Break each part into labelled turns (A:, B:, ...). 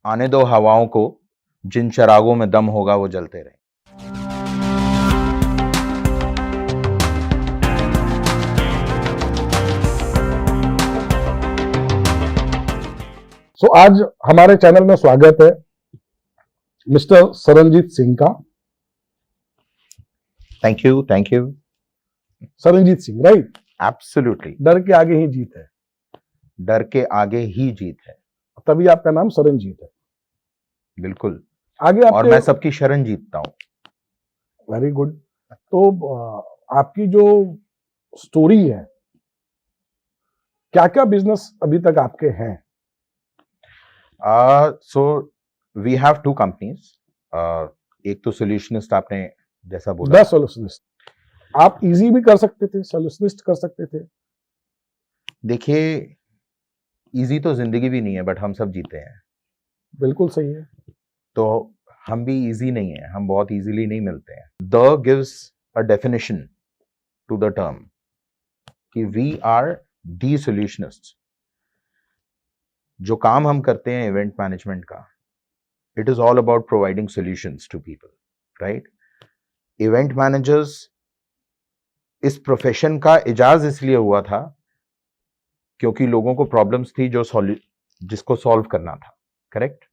A: आने दो हवाओं को, जिन चरागों में दम होगा वो जलते रहे।
B: आज हमारे चैनल में स्वागत है मिस्टर सरनजीत सिंह का।
A: Thank you, thank you.
B: Saranjit Singh, right?
A: Absolutely.
B: डर के आगे ही जीत है।
A: डर के आगे ही जीत है,
B: तभी आपका नाम सरनजीत है।
A: बिल्कुल।
B: आगे आपके,
A: और मैं सबकी शरण जीतता हूँ।
B: Very good. तो आपकी जो स्टोरी है, क्या क्या बिजनेस अभी तक आपके हैं?
A: So we have two companies. एक तो सोल्यूशनिस्ट, आपने जैसा बोला,
B: द सोल्यूशनिस्ट। आप इजी भी कर सकते थे, सोल्यूशनिस्ट कर सकते थे।
A: देखिए, इजी तो जिंदगी भी नहीं है, बट हम सब जीते हैं।
B: बिल्कुल सही है।
A: तो हम भी इजी नहीं है, हम बहुत इजीली नहीं मिलते हैं। The gives a definition to the term कि वी आर दी सोल्यूशनिस्ट। जो काम हम करते हैं इवेंट मैनेजमेंट का, it is all about providing solutions to people, right? Event managers, इस प्रोफेशन का इजाज इसलिए हुआ था क्योंकि लोगों को प्रॉब्लम्स थी जिसको सॉल्व करना था, करेक्ट?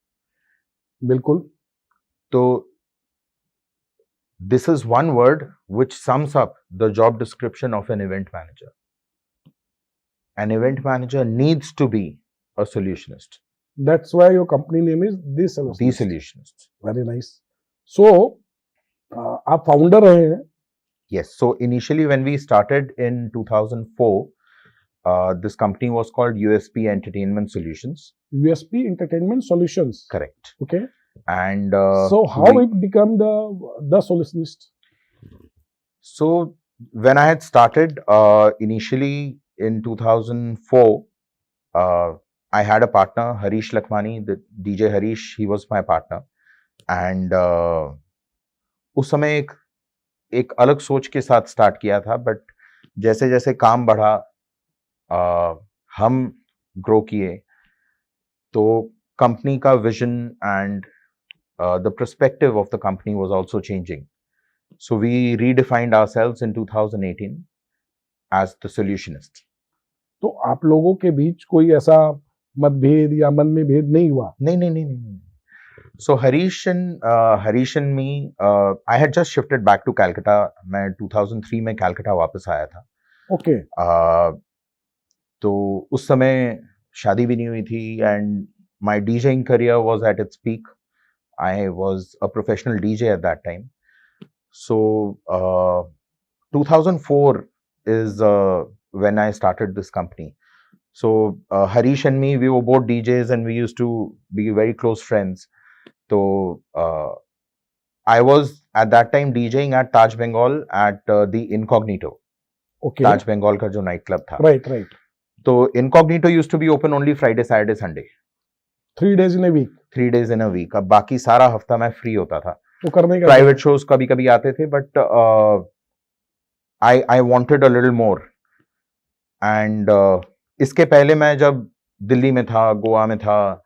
B: बिल्कुल।
A: तो this is one word which sums up the job description of an event manager. An event manager needs to be a solutionist.
B: That's why your company name is The Solutionist.
A: The solutionist.
B: Very nice. So, आप founder रहे हैं?
A: Yes. So initially, when we started in 2004, this company was called USP Entertainment Solutions.
B: USP Entertainment Solutions.
A: Correct.
B: Okay.
A: And
B: so how it become the solutionist?
A: So when I had started, initially in 2004, I had a partner, Harish Lakhmani, the DJ Harish. He was my partner. And उस समय एक अलग सोच के साथ start किया था, but जैसे जैसे काम बढ़ा, हम ग्रो किए, तो कंपनी का vision and the perspective of the company was also changing. So we redefined ourselves in 2018 as the solutionist.
B: तो आप लोगों के बीच कोई ऐसा मतभेद या मन में भेद नहीं हुआ?
A: नहीं. So Harish and me, I had just shifted back to Calcutta. मैं 2003 में Calcutta वापस आया था.
B: Okay.
A: तो उस समय शादी भी नहीं हुई थी, and my DJing career was at its peak. I was a professional DJ at that time. So 2004 is when I started this company. So Harish and me, we were both DJs and we used to be very close friends. So I was at that time DJing at Taj Bengal at the Incognito.
B: Okay.
A: Taj Bengal का जो night club था.
B: Right.
A: तो Incognito used to be open only Friday, Saturday, Sunday.
B: 3 days in a week.
A: 3 days in a week. अब बाकी सारा हफ्ता मैं free होता था.
B: तो करने का
A: प्राइवेट शोज कभी कभी आते थे, but I wanted a little more. And इसके पहले मैं जब दिल्ली में था, गोवा में था,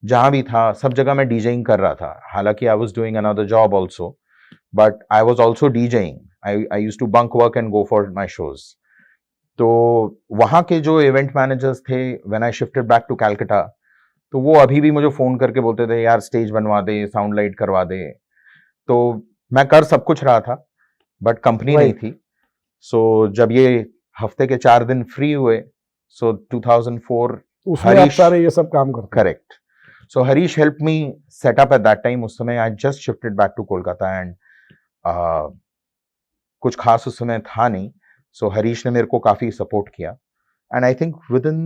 A: जहां भी था, सब जगह मैं डीजेइंग कर रहा था. हालांकि I was doing another job also, but I was also DJing. I used to bunk work and go for my shows. तो वहां के जो इवेंट मैनेजर्स थे, when I shifted back to Calcutta, तो वो अभी भी मुझे फोन करके बोलते थे, यार स्टेज बनवा दे, साउंड लाइट करवा दे. तो मैं कर सब कुछ रहा था, बट कंपनी नहीं थी. सो जब ये हफ्ते के 4 दिन फ्री हुए, सो 2004
B: उसमें आप सारे ये सब काम करते.
A: Correct. So Harish helped me set up at that time. उस समय I just shifted back to Kolkata and कुछ खास उस समय था नहीं. So Harish ने मेरे को काफी सपोर्ट किया. And I think within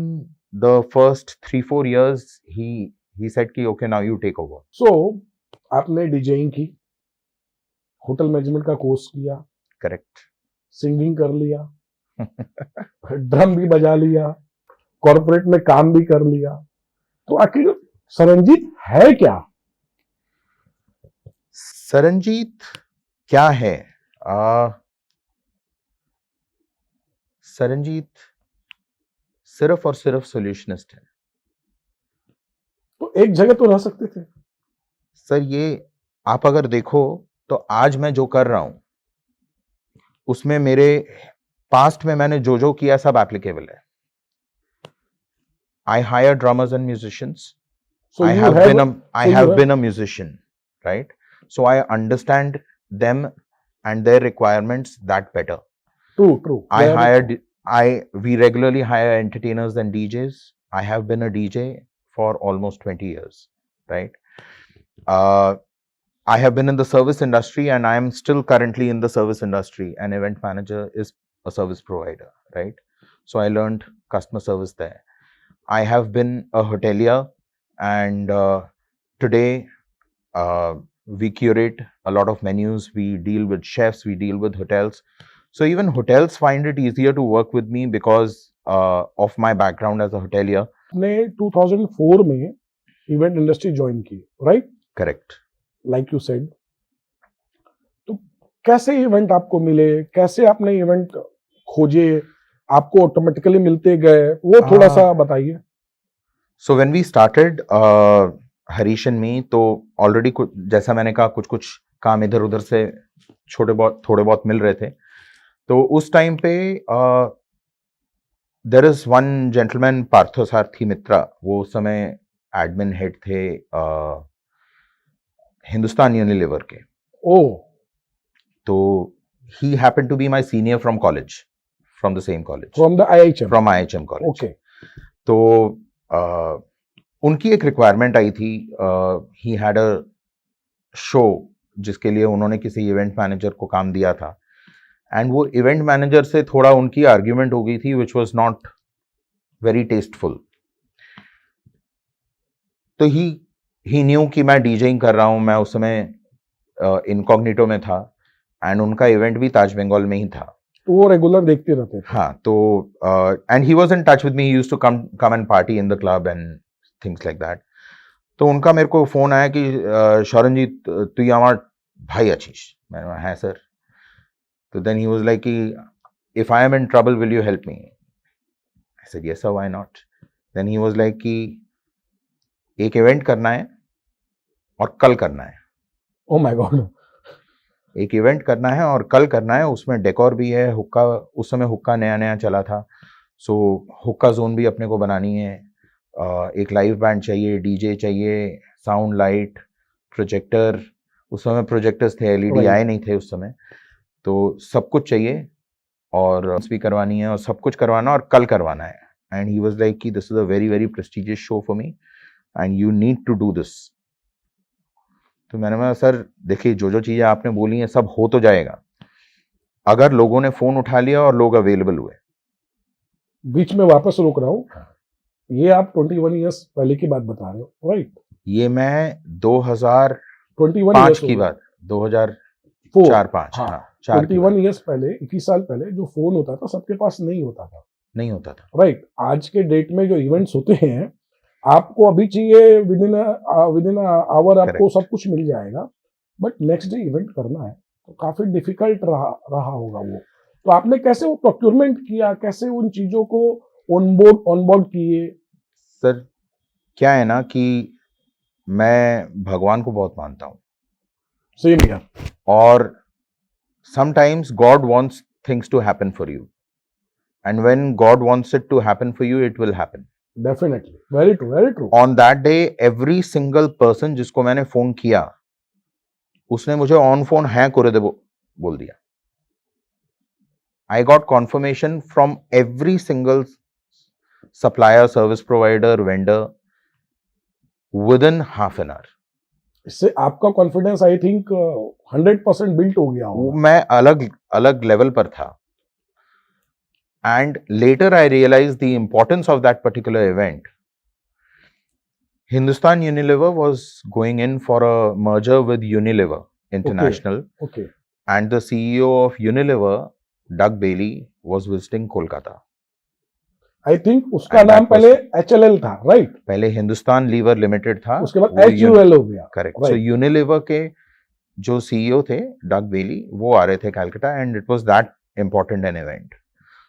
A: the first 3-4 years he said कि okay, now you take over.
B: So आपने डीजेइंग की, होटल मैनेजमेंट का कोर्स किया.
A: करेक्ट.
B: सिंगिंग कर लिया, ड्रम भी बजा लिया, कॉर्पोरेट में काम भी कर लिया. तो आखिर सरनजीत है क्या?
A: सरनजीत क्या है? सरनजीत सिर्फ और सिर्फ सॉल्यूशनिस्ट है.
B: तो एक जगह तो रह सकते थे।
A: सर ये आप अगर देखो तो आज मैं जो कर रहा हूं उसमें मेरे पास्ट में मैंने जो जो किया सब एप्लीकेबल है. I hire drummers and musicians.
B: So
A: I
B: you
A: have
B: have
A: been a I
B: so you
A: have
B: have
A: been a musician, right? So I understand them and their requirements that better.
B: true.
A: I
B: Very
A: hired
B: true.
A: we regularly hire entertainers and DJs. I have been a DJ for almost 20 years, right? Uh, I have been in the service industry and I am still currently in the service industry. An event manager is a service provider, right? So I learned customer service there. I have been a hotelier, and today we curate a lot of menus. We deal with chefs, we deal with hotels. So even hotels find it easier to work with me because of my background as a hotelier.
B: आपने 2004 में event industry join की, right?
A: Correct.
B: Like you said. तो कैसे event आपको मिले, कैसे आपने event खोजे, आपको ऑटोमेटिकली मिलते गए, वो थोड़ा सा बताइए.
A: So when we started Harish and me, तो ऑलरेडी जैसा मैंने कहा कुछ कुछ काम इधर उधर से थोड़े बहुत मिल रहे थे. तो उस टाइम पे there is one gentleman, Parthasarathi Mitra, वो उस समय एडमिन हेड थे हिंदुस्तान यूनिलीवर के.
B: ओह.
A: तो he happened to be my senior from college, from the same college,
B: from the IHM.
A: From IHM college.
B: Okay.
A: तो उनकी एक रिक्वायरमेंट आई थी. ही हैड अ शो जिसके लिए उन्होंने किसी इवेंट मैनेजर को काम दिया था, एंड वो इवेंट मैनेजर से थोड़ा उनकी आर्ग्यूमेंट हो गई थी which was not very tasteful. तो ही न्यू कि मैं डीजेइंग कर रहा हूं. मैं उस समय इनकॉग्निटो में था एंड उनका इवेंट भी ताज बंगाल में ही था.
B: तो वो रेगुलर देखते रहते थे.
A: हाँ. तो and he was in touch with me. He used to come and party in the club and things like that. तो उनका मेरे को फोन आया कि शरणजीत তুই আমার भाई आशीष. मैंने कहा हाँ सर. तो देन ही वाज लाइक कि if I am in trouble will you help me. I said yes sir, why not. Then he was like कि एक इवेंट करना है और कल करना है.
B: Oh my god.
A: एक इवेंट करना है और कल करना है. उसमें डेकोर भी है. हुक्का, उस समय हुक्का नया नया चला था. सो हुक्का जोन भी अपने को बनानी है. एक लाइव बैंड चाहिए, डीजे चाहिए, साउंड लाइट, प्रोजेक्टर. उस समय प्रोजेक्टर्स थे, LED आए नहीं थे उस समय. तो सब कुछ चाहिए और भी करवानी है और सब कुछ करवाना और कल करवाना है. एंड ही वाज लाइक कि this is a very very prestigious show for me and you need to do this. तो मैंने कहा सर देखिए, जो जो चीजें आपने बोली हैं सब हो तो जाएगा अगर लोगों ने फोन उठा लिया और लोग अवेलेबल हुए.
B: बीच में वापस रोक रहा हूँ. ये आप 21 इयर्स पहले की बात बता रहे हो, राइट?
A: ये मैं 2005
B: 21
A: की बात, 2004-5.
B: हाँ.
A: हाँ,
B: 21 इयर्स पहले, 21 साल पहले जो फोन होता था सबके पास नहीं होता था.
A: नहीं होता था.
B: राइट. आज के डेट में जो इवेंट्स होते हैं, आपको अभी चाहिए विद इन आवर आपको सब कुछ मिल जाएगा, बट नेक्स्ट डे इवेंट करना है तो काफी डिफिकल्ट रहा होगा वो. तो आपने कैसे वो प्रोक्योरमेंट किया, कैसे उन चीजों को ऑनबोर्ड किए?
A: सर क्या है ना कि मैं भगवान को बहुत मानता हूँ.
B: Same here.
A: और sometimes God wants things to happen for you, and when God wants it to happen for you, it will happen.
B: Definitely. Very true, very true.
A: On that day, every single person जिसको मैंने phone किया उसने मुझे on phone है करे दे बोल दिया. I got confirmation from every single supplier, service provider, vendor within half an hour.
B: इससे आपका कॉन्फिडेंस आई थिंक 100% बिल्ट हो गया होगा.
A: मैं अलग लेवल पर था. And later I realized the importance of that particular event. Hindustan Unilever was going in for a merger with Unilever International.
B: Okay.
A: And the CEO of Unilever, Doug Bailey, was visiting Kolkata.
B: I think उसका नाम पहले HLL था, right?
A: पहले Hindustan liver limited था,
B: उसके बाद HUL हो गया.
A: करेक्ट. सो यूनिलीवर के जो CEO थे डग बेली, वो आ रहे थे Calcutta and it was that important an event.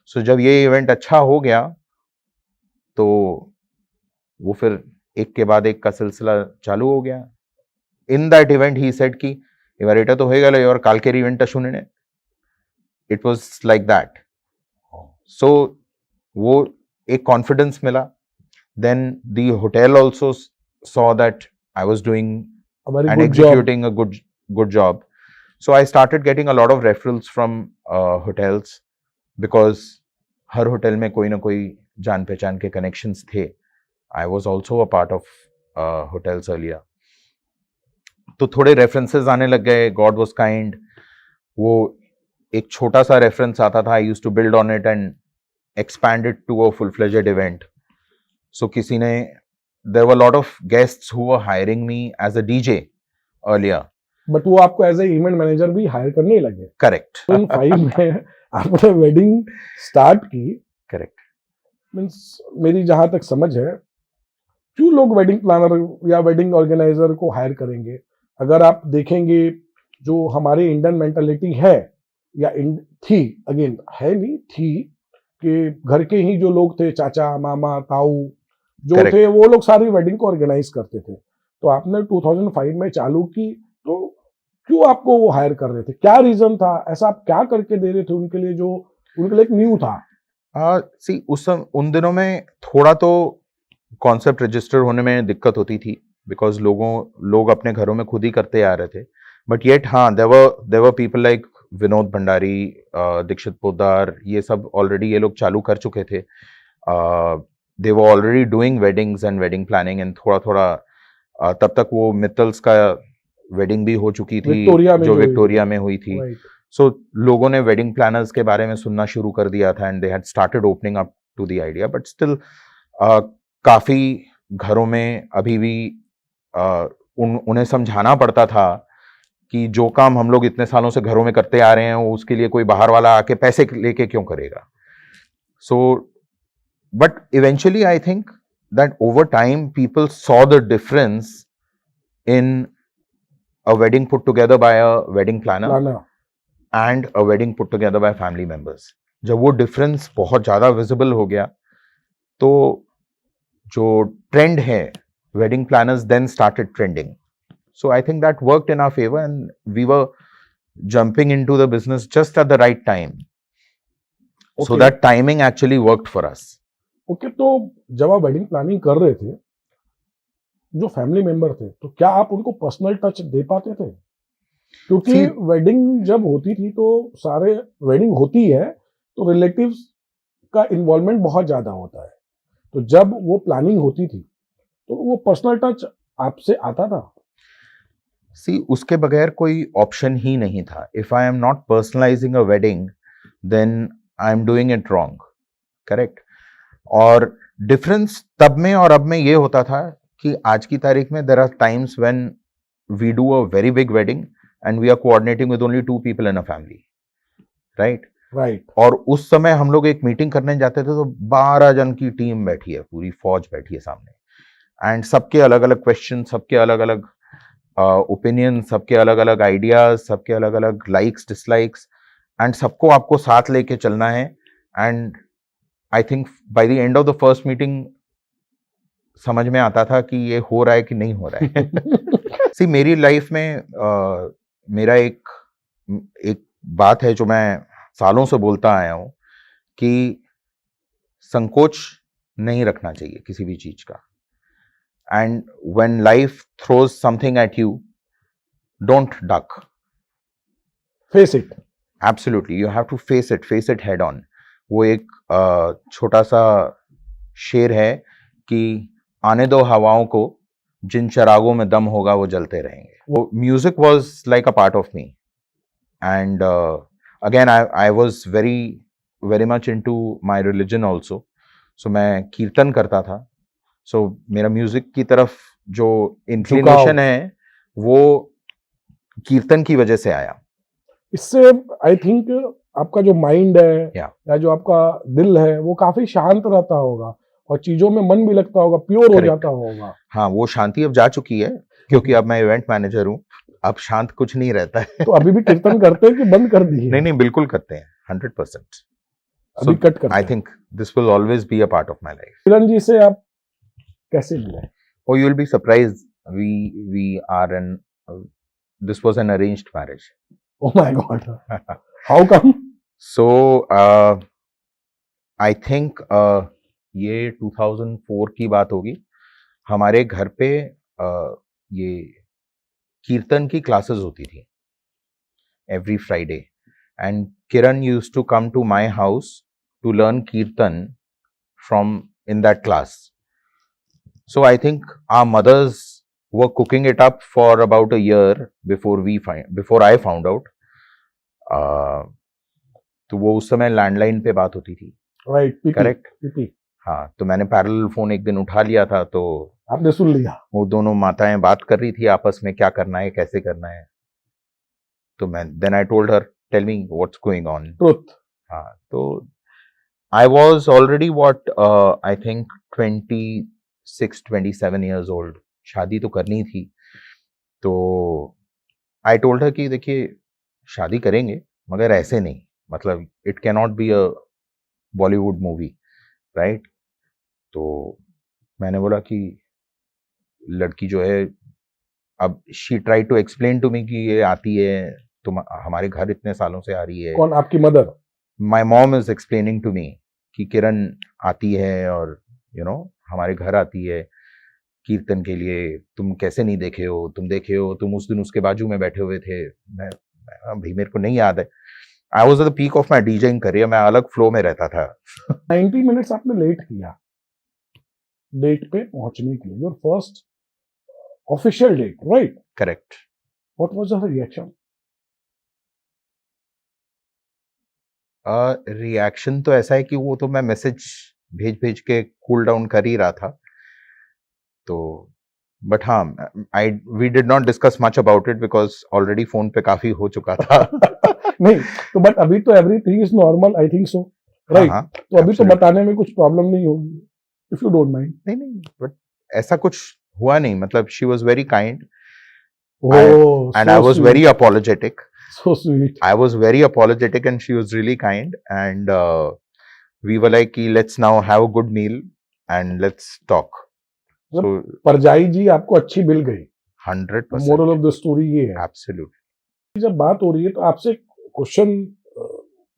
A: So जब ये इवेंट अच्छा हो गया तो वो फिर एक के बाद एक का सिलसिला चालू हो गया. In that event he said कि এবার এটা তো হয়ে গেল, এবার কালকের ইভেন্টটা শুনে নে. It was like that. So वो एक कॉन्फिडेंस मिला. Then the hotel also saw that I was doing and executing a good job. So I started getting a lot of referrals from hotels, because her hotel में कोई ना कोई जान पहचान के connections थे. I was also a part of hotels earlier. तो थोड़े रेफरेंसेस आने लग गए. God was kind. वो एक छोटा सा रेफरेंस आता था, I used to build on it and expand it to a full fledged event. So किसी ने, there were lot of guests who were hiring me as a DJ earlier.
B: But वो आपको एज ए इवेंट मैनेजर भी hire करने लगे.
A: Correct.
B: 2005 में आपने wedding start की.
A: करेक्ट.
B: मींस मेरी जहां तक समझ है, क्यों लोग वेडिंग प्लानर या वेडिंग ऑर्गेनाइजर को हायर करेंगे? अगर आप देखेंगे जो हमारी इंडियन मेंटालिटी है या थी, अगेन है नहीं थी, कि घर के ही जो लोग थे, चाचा मामा ताऊ जो
A: Correct.
B: थे, वो लोग सारी वेडिंग को ऑर्गेनाइज करते थे. तो आपने 2005 में चालू की, तो क्यों आपको वो हायर कर रहे थे? क्या रीजन था? ऐसा आप क्या करके दे रहे थे उनके लिए जो उनके लिए एक न्यू था?
A: सी उन दिनों में थोड़ा तो कॉन्सेप्ट रजिस्टर होने में दिक्कत होती थी, बिकॉज लोग अपने घरों में खुद ही करते आ रहे थे. बट येट हाँ, there were people like Vinod Bhandari, Dikshit Poddar, ये सब ऑलरेडी ये लोग चालू कर चुके थे. They were already doing weddings and wedding planning, and थोड़ा थोड़ा तब तक वो मित्तल्स का वेडिंग भी हो चुकी थी, जो विक्टोरिया में हुई थी. सो लोगों ने वेडिंग प्लानर्स के बारे में सुनना शुरू कर दिया था, and they had started opening up to the idea. But still काफी घरों में अभी भी उन्हें समझाना पड़ता था कि जो काम हम लोग इतने सालों से घरों में करते आ रहे हैं, उसके लिए कोई बाहर वाला आके पैसे लेके क्यों करेगा. So but eventually I think that over time people saw the difference in a wedding put together by a wedding planner and a wedding put together by family members. जब वो डिफरेंस बहुत ज्यादा विजिबल हो गया, तो जो trend है, wedding planners then started trending. So I think that worked in our favor, and we were jumping into the business just at the right time. Okay. So that timing actually worked for us.
B: Okay, तो जब आप wedding planning कर रहे थे, जो family member थे, तो क्या आप उनको पर्सनल टच दे पाते थे? क्योंकि वेडिंग जब होती थी, तो सारे वेडिंग होती है तो रिलेटिव्स का इन्वॉल्वमेंट बहुत ज्यादा होता है. तो जब वो प्लानिंग होती थी, तो वो पर्सनल टच आपसे आता था?
A: सी, उसके बगैर कोई ऑप्शन ही नहीं था. If I am not personalising a wedding, then I am doing it wrong. Correct. और डिफरेंस तब में और अब में ये होता था कि आज की तारीख में there are times when we do a very big wedding and we are coordinating with only 2 people in a family. Right. और उस समय हम लोग एक मीटिंग करने जाते थे, तो 12 जन की टीम बैठी है, पूरी फौज बैठी है सामने, एंड सबके अलग अलग क्वेश्चन, सबके अलग अलग ओपिनियन, सबके अलग अलग आइडियाज, सबके अलग अलग लाइक्स डिसलाइक्स, एंड सबको आपको साथ लेके चलना है. And I think by the end of the first meeting समझ में आता था कि ये हो रहा है कि नहीं हो रहा है. सी, मेरी लाइफ में मेरा एक बात है जो मैं सालों से बोलता आया हूं, कि संकोच नहीं रखना चाहिए किसी भी चीज का. And when life throws something at you, don't duck.
B: Face it.
A: Absolutely, you have to face it head on. वो एक छोटा सा शेर है कि आने दो हवाओं को, जिन चरागों में दम होगा वो जलते रहेंगे. वो music was like a part of me, and again I was very much into my religion also. So मैं कीर्तन करता था. सो मेरा म्यूजिक की तरफ जो इंक्लिनेशन है, वो कीर्तन की वजह से आया.
B: इससे आई थिंक आपका जो माइंड है या जो आपका दिल है, वो काफी शांत रहता होगा, और चीजों में मन भी लगता होगा, प्योर हो जाता होगा.
A: हाँ, वो शांति अब जा चुकी है, क्योंकि अब मैं इवेंट मैनेजर हूँ. अब शांत कुछ नहीं रहता है.
B: तो अभी भी कीर्तन करते हैं कि बंद कर दिए?
A: नहीं, बिल्कुल करते हैं, 100%.
B: अभी कट करते हैं.
A: I think this will always be a part of my life.
B: Kiran ji से आप कैसे मिले?
A: Oh, you'll be surprised. We are an this was an arranged marriage.
B: Oh my God. How come?
A: So I think ये 2004 की बात होगी. हमारे घर पे ये कीर्तन की क्लासेस होती थी every Friday, and Kiran used to come to my house to learn kirtan from in that class. So I think our mothers were cooking it up for about a year before I found out. तो वो उस समय landline पे बात होती थी.
B: Right.
A: Correct.
B: PP.
A: हाँ, तो मैंने पैरेलल फोन एक दिन उठा लिया था, तो
B: आपने सुन लिया.
A: वो दोनों माताएं बात कर रही थी आपस में, क्या करना है, कैसे करना है. तो मैं then I told her, tell me what's going on.
B: Truth.
A: हाँ, तो I was already what I think 26-27 years old. शादी तो करनी थी. तो आई टोल्ड हर कि देखिए, शादी करेंगे मगर ऐसे नहीं, मतलब it can not be a Bollywood movie, right. तो मैंने बोला कि लड़की जो है, अब she try to explain to me कि ये आती है, तुम हमारे घर इतने सालों से आ रही है.
B: कौन, आपकी mother?
A: My mom is explaining to me कि किरण आती है और हमारे घर आती है कीर्तन के लिए. तुम कैसे नहीं देखे हो, तुम देखे हो, तुम उस दिन उसके बाजू में बैठे हुए थे. भाई मेरे को नहीं याद है. I was at the peak of my DJing career. मैं अलग फ्लो में रहता था.
B: 90 मिनट्स आपने लेट किया डेट पे पहुंचने के लिए, your first official date, right?
A: Correct.
B: What was the reaction?
A: Reaction तो ऐसा है कि वो तो मैं मैसेज भेज के कूल डाउन कर ही रहा था. तो बट हाँ, we did not discuss much about it because already phone पे काफी हो चुका था.
B: नहीं तो बट अभी तो everything is normal, I think so, right? तो अभी तो बताने में कुछ प्रॉब्लम नहीं होगी, इफ यू डोंट माइंड.
A: नहीं, बट ऐसा कुछ हुआ नहीं. मतलब she was very kind
B: and
A: I was very apologetic.
B: So sweet.
A: I was very apologetic and she was really kind, and we were like, let's now have a good meal and let's talk.
B: So परजाई जी आपको अच्छी मिल गई.
A: 100%.
B: Moral of the story ये है.
A: Absolutely.
B: जब बात हो रही है तो आपसे क्वेश्चन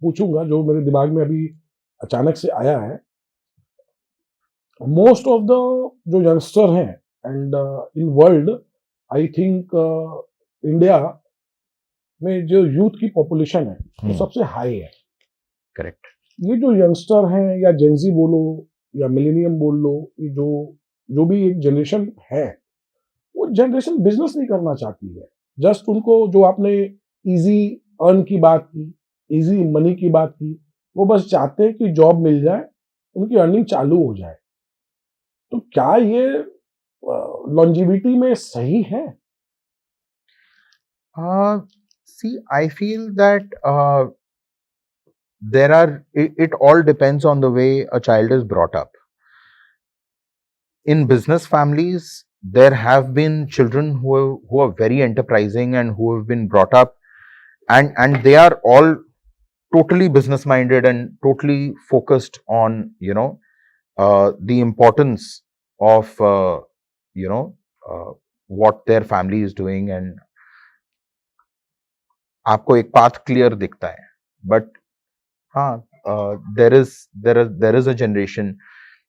B: पूछूंगा जो मेरे दिमाग में अभी अचानक से आया है. मोस्ट ऑफ द जो यंगस्टर हैं and in world, I think India में जो यूथ की पॉपुलेशन है वो सबसे हाई है.
A: करेक्ट.
B: ये जो यंगस्टर हैं या जेंजी बोलो या मिलेनियम बोल लो, ये जो भी एक जनरेशन है, वो जनरेशन बिजनेस नहीं करना चाहती है. जस्ट उनको जो आपने इजी अर्न की बात की, इजी मनी की बात की, वो बस चाहते हैं कि जॉब मिल जाए, उनकी अर्निंग चालू हो जाए. तो क्या ये लॉन्जिविटी में सही है?
A: See, I feel that it all depends on the way a child is brought up. In business families, there have been children who are very enterprising and who have been brought up, and they are all totally business minded and totally focused on the importance of what their family is doing, and आपको एक path clear दिखता है. But हाँ, there is a generation,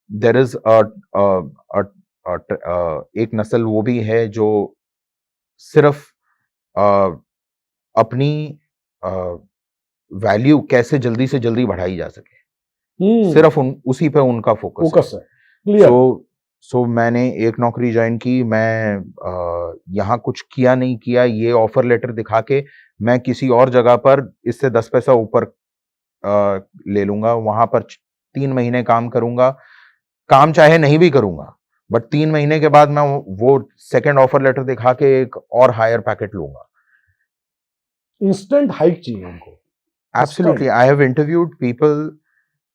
A: there is एक नस्ल वो भी है जो सिर्फ अपनी वैल्यू कैसे जल्दी से जल्दी बढ़ाई जा सके, सिर्फ उसी पे उनका फोकस है. सो मैंने एक नौकरी ज्वाइन की, मैं यहाँ कुछ किया नहीं किया, ये ऑफर लेटर दिखा के मैं किसी और जगह पर इससे 10 पैसा ऊपर ले लूंगा, वहां पर 3 महीने काम करूंगा, काम चाहे नहीं भी करूंगा, बट 3 महीने के बाद मैं वो सेकंड ऑफर लेटर दिखा के एक और हायर पैकेट लूंगा.
B: इंस्टेंट हाइक चाहिए उनको.
A: Absolutely. I have interviewed people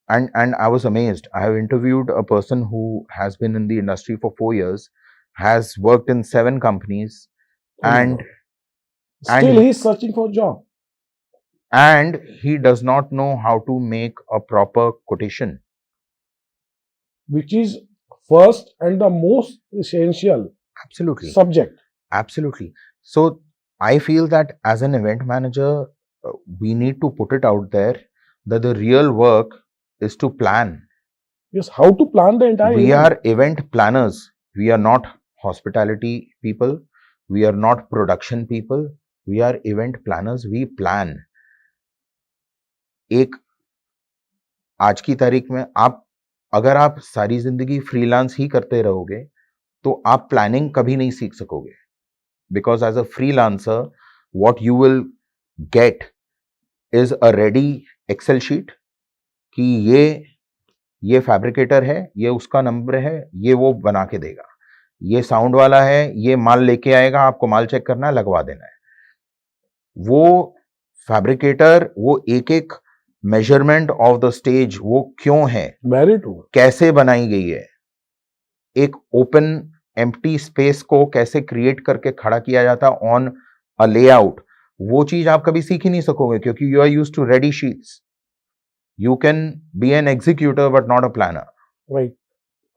A: and I was amazed. I have interviewed a person who has been in the industry for 4 years, has worked in 7 companies, and
B: still he is searching for a job,
A: and he does not know how to make a proper quotation,
B: which is first and the most essential
A: Absolutely.
B: subject.
A: Absolutely. So I feel that as an event manager, we need to put it out there that the real work is to plan.
B: Yes, how to plan the entire
A: We
B: event.
A: are event planners. We are not hospitality people. We are not production people. We are event planners. We plan. एक आज की तारीख में अगर आप सारी जिंदगी freelance ही करते रहोगे तो आप प्लानिंग कभी नहीं सीख सकोगे, because as a freelancer what you will get is a ready excel sheet कि ये फैब्रिकेटर है, ये उसका नंबर है, ये वो बना के देगा, ये साउंड वाला है, ये माल लेके आएगा, आपको माल चेक करना है, लगवा देना है। वो फैब्रिकेटर वो एक एक मेजरमेंट ऑफ द स्टेज वो क्यों है,
B: वेरी ट्रू,
A: कैसे बनाई गई है, एक ओपन एम्प्टी स्पेस को कैसे क्रिएट करके खड़ा किया जाता ऑन अ लेआउट, वो चीज आप कभी सीख ही नहीं सकोगे क्योंकि you are used to ready sheets. You can be an executor but not a planner.
B: Right.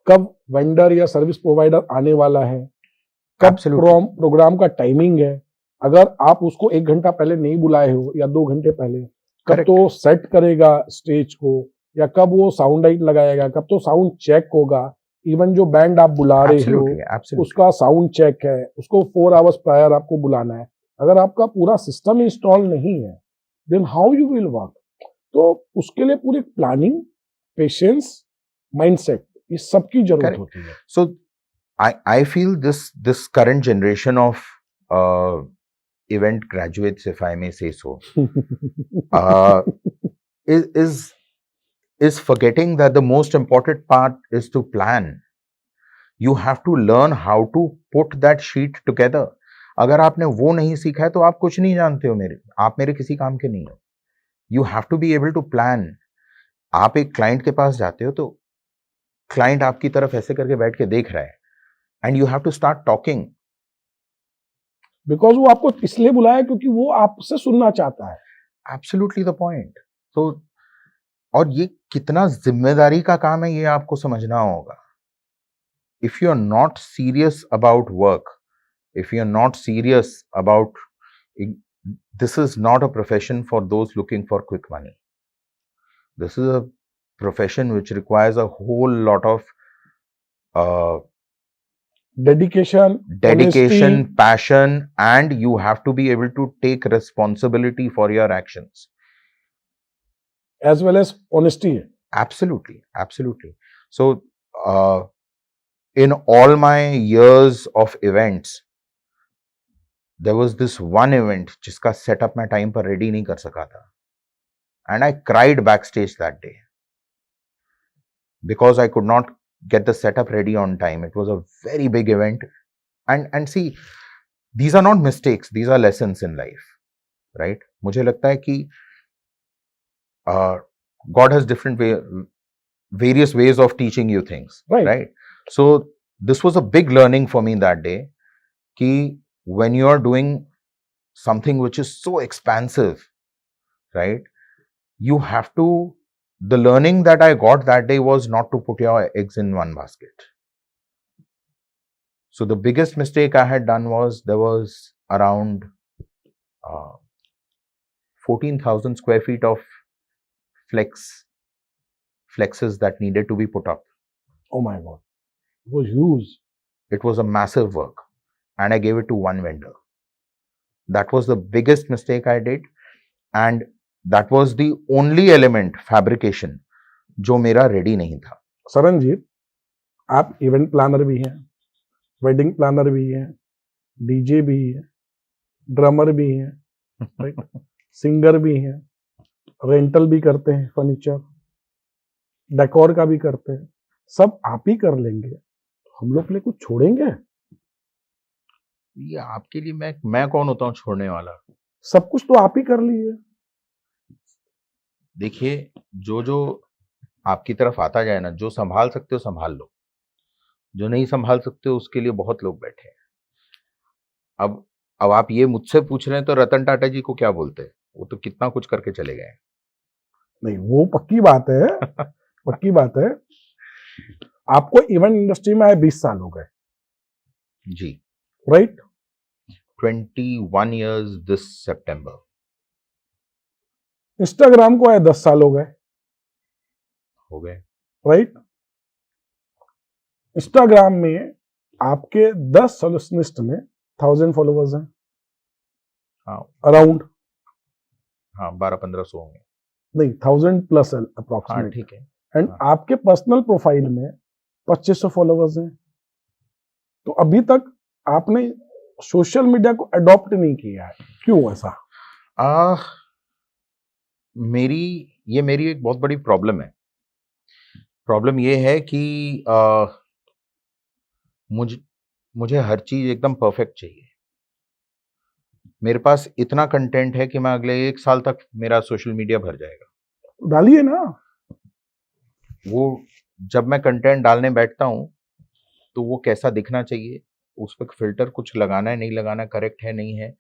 B: कब वेंडर या सर्विस प्रोवाइडर आने वाला है, कब प्रोग्राम का टाइमिंग है, अगर आप उसको 1 घंटा पहले नहीं बुलाए हो या 2 घंटे पहले, कब तो सेट करेगा स्टेज को, या कब वो साउंड लाइट लगाएगा, कब तो साउंड चेक होगा, इवन जो बैंड आप बुला रहे हो उसका साउंड चेक है, उसको 4 आवर्स प्रायर आपको बुलाना है। अगर आपका पूरा सिस्टम इंस्टॉल नहीं है then how you will work. तो उसके लिए पूरी प्लानिंग, पेशेंस, माइंडसेट, ये सब की जरूरत होती है।
A: सो I feel this current generation of event graduates, if I may say so, is forgetting that the most important part is to plan. You have to learn how to put that sheet together. अगर आपने वो नहीं सीखा है तो आप कुछ नहीं जानते हो, आप मेरे किसी काम के नहीं हो। You have to be able to plan. आप एक क्लाइंट के पास जाते हो तो क्लाइंट आपकी तरफ ऐसे करके बैठ के देख रहा है and you have to start talking.
B: Because वो आपको इसलिए बुलाया क्योंकि वो आपसे सुनना चाहता है।
A: Absolutely the point. तो और ये कितना जिम्मेदारी का काम है ये आपको समझना होगा। If you are not serious about work, if you are not serious about, this is not a profession for those looking for quick money. This is a profession which requires a whole lot of
B: dedication,
A: honesty, passion, and you have to be able to take responsibility for your actions,
B: as well as honesty.
A: Absolutely, absolutely. So in all my years of events, there was this one event जिसका setup मैं time पर ready नहीं कर सका था, and I cried backstage that day because I could not get the setup ready on time. It was a very big event, and see, these are not mistakes, these are lessons in life, right? मुझे लगता है कि God has various ways of teaching you things, right? So this was a big learning for me that day कि when you are doing something which is so expansive, right, you have to, the learning that I got that day was not to put your eggs in one basket. So the biggest mistake I had done was there was around 14,000 square feet of flexes that needed to be put up.
B: Oh my God. It was huge.
A: It was a massive work and I gave it to one vendor. That was the biggest mistake I did, and that was the only element, fabrication, जो मेरा ready नहीं था।
B: सरनजीत, आप event planner भी हैं, wedding planner भी हैं, DJ भी हैं, ड्रमर भी हैं, राइट, सिंगर भी हैं, रेंटल भी करते हैं, फर्नीचर, डेकोर का भी करते हैं, सब आप ही कर लेंगे, हम लोग के लिए कुछ छोड़ेंगे?
A: ये आपके लिए मैं कौन होता हूँ छोड़ने वाला?
B: सब कुछ तो आप ही कर लिए।
A: देखिए, जो आपकी तरफ आता जाए ना, जो संभाल सकते हो संभाल लो, जो नहीं संभाल सकते हो उसके लिए बहुत लोग बैठे हैं। अब आप ये मुझसे पूछ रहे हैं तो रतन टाटा जी को क्या बोलते हैं? वो तो कितना कुछ करके चले गए।
B: नहीं, वो पक्की बात है, पक्की बात है। आपको इवेंट इंडस्ट्री में आए 20 साल हो गए,
A: जी,
B: right?
A: 21 years this September.
B: Instagram को आए 10 साल हो गए,
A: हो गए।
B: राइट? इंस्टाग्राम में आपके 10 सोल्यूशनिस्ट में 1000 फॉलोवर्स हैं,
A: हाँ
B: अराउंड,
A: हाँ 1200-1500 होंगे।
B: नहीं 1000 प्लस
A: हाँ
B: अप्रोक्सीमेट।
A: ठीक है।
B: एंड
A: हाँ।
B: आपके पर्सनल प्रोफाइल में 2500 फॉलोवर्स हैं। तो अभी तक आपने सोशल मीडिया को अडॉप्ट नहीं किया है, क्यों ऐसा?
A: मेरी एक बहुत बड़ी प्रॉब्लम है। प्रॉब्लम ये है कि मुझे हर चीज एकदम परफेक्ट चाहिए। मेरे पास इतना कंटेंट है कि मैं अगले 1 साल तक मेरा सोशल मीडिया भर जाएगा।
B: डालिए ना।
A: वो जब मैं कंटेंट डालने बैठता हूं तो वो कैसा दिखना चाहिए, उस पर फिल्टर कुछ लगाना है नहीं लगाना, करेक्ट है नहीं है,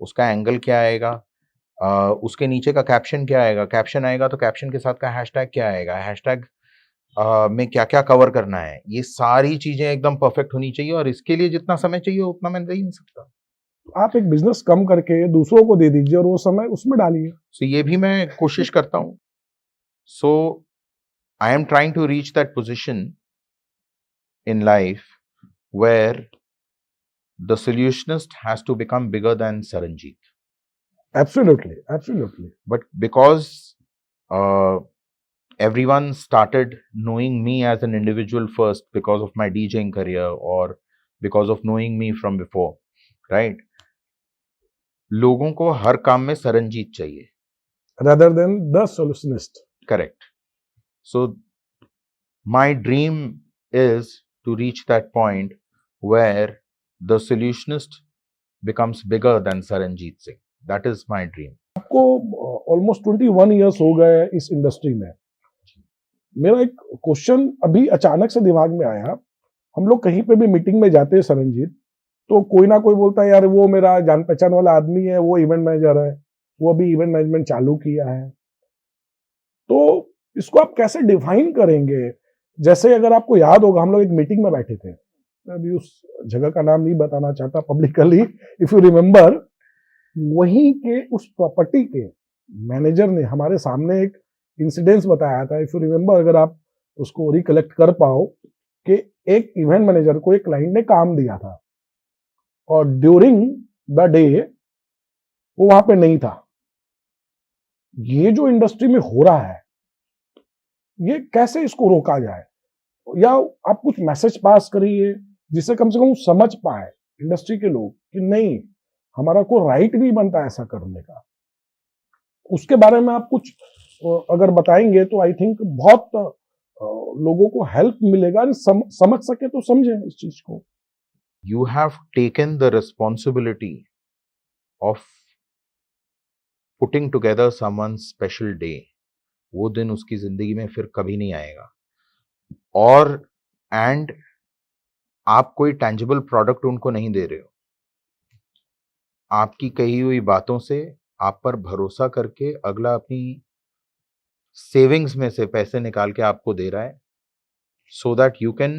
A: उसका एंगल क्या आएगा, उसके नीचे का कैप्शन क्या आएगा, कैप्शन आएगा तो कैप्शन के साथ का हैशटैग क्या आएगा, हैशटैग में क्या क्या कवर करना है, ये सारी चीजें एकदम परफेक्ट होनी चाहिए। और इसके लिए जितना समय चाहिए उतना मैं दे ही नहीं सकता।
B: आप एक बिजनेस कम करके दूसरों को दे दीजिए और वो समय उसमें डालिए।
A: सो ये भी मैं कोशिश करता हूँ। So I am trying to reach that position in life where the solutionist has to become bigger than Saranjeet.
B: Absolutely, absolutely.
A: But because everyone started knowing me as an individual first because of my DJing career or because of knowing me from before, right? लोगों को हर काम में सरंजीत चाहिए
B: rather than the solutionist.
A: Correct. So my dream is to reach that point where the solutionist becomes bigger than Saranjeet Singh. That is my dream.
B: आपको almost 21 years हो गए इस industry में। मेरा एक क्वेश्चन अभी अचानक से दिमाग में आया। हम लोग कहीं पे भी मीटिंग में जाते हैं सरनजीत, तो कोई ना कोई बोलता है यार वो मेरा जान पहचान वाला आदमी है, वो इवेंट मैनेजर है, वो अभी इवेंट मैनेजमेंट चालू किया है। तो इसको आप कैसे डिफाइन करेंगे? जैसे अगर आपको याद होगा, हम लोग एक मीटिंग में बैठे थे, मैं अभी उस जगह का नाम नहीं बताना चाहता पब्लिकली, इफ यू रिमेम्बर, वहीं के उस प्रॉपर्टी के मैनेजर ने हमारे सामने एक इंसिडेंस बताया था, इफ यू रिमेम्बर, अगर आप उसको रिकलेक्ट कर पाओ, कि एक इवेंट मैनेजर को एक क्लाइंट ने काम दिया था और ड्यूरिंग द डे वो वहां पे नहीं था। ये जो इंडस्ट्री में हो रहा है, ये कैसे इसको रोका जाए? या आप कुछ मैसेज पास करिए जिससे कम से कम समझ पाए इंडस्ट्री के लोग कि नहीं, हमारा कोई राइट नहीं बनता ऐसा करने का। उसके बारे में आप कुछ अगर बताएंगे तो आई थिंक बहुत लोगों को हेल्प मिलेगा, समझ सके तो समझें इस चीज को।
A: You have taken the responsibility of putting together someone's special day. वो दिन उसकी जिंदगी में फिर कभी नहीं आएगा। और एंड आप कोई टैंजिबल प्रोडक्ट उनको नहीं दे रहे हो। आपकी कही हुई बातों से आप पर भरोसा करके अगला अपनी सेविंग्स में से पैसे निकाल के आपको दे रहा है, so that you can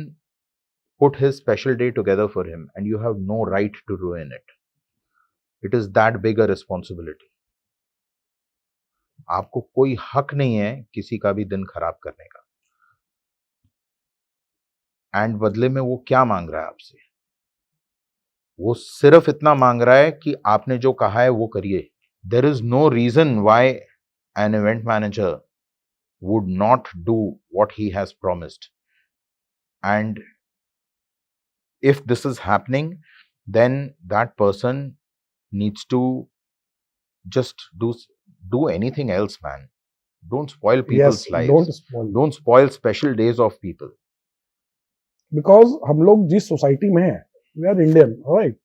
A: put his special day together for him and you have no right to ruin it. It is that big a responsibility. आपको कोई हक नहीं है किसी का भी दिन खराब करने का। एंड बदले में वो क्या मांग रहा है आपसे? वो सिर्फ इतना मांग रहा है कि आपने जो कहा है वो करिए। There is no reason why an event manager would not do what he has promised. And if this is happening, then that person needs to just do anything else, man. Don't spoil people's lives. Don't spoil special days of people.
B: Because हम लोग जिस society में हैं, we are Indian, right?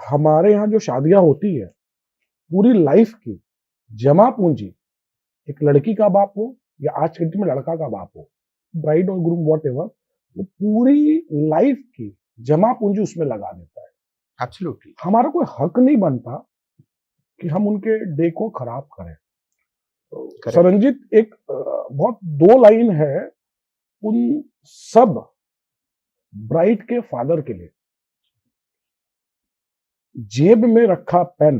B: हमारे यहाँ जो शादियां होती है, पूरी लाइफ की जमा पूंजी, एक लड़की का बाप हो या आज के डेट में लड़का का बाप हो, ब्राइड और ग्रूम वॉट एवर, वो पूरी लाइफ की जमा पूंजी उसमें लगा देता है।
A: Absolutely.
B: हमारा कोई हक नहीं बनता कि हम उनके डे को खराब करें। सरनजीत, एक बहुत 2 लाइन है उन सब ब्राइड के फादर के लिए जेब में रखा पेन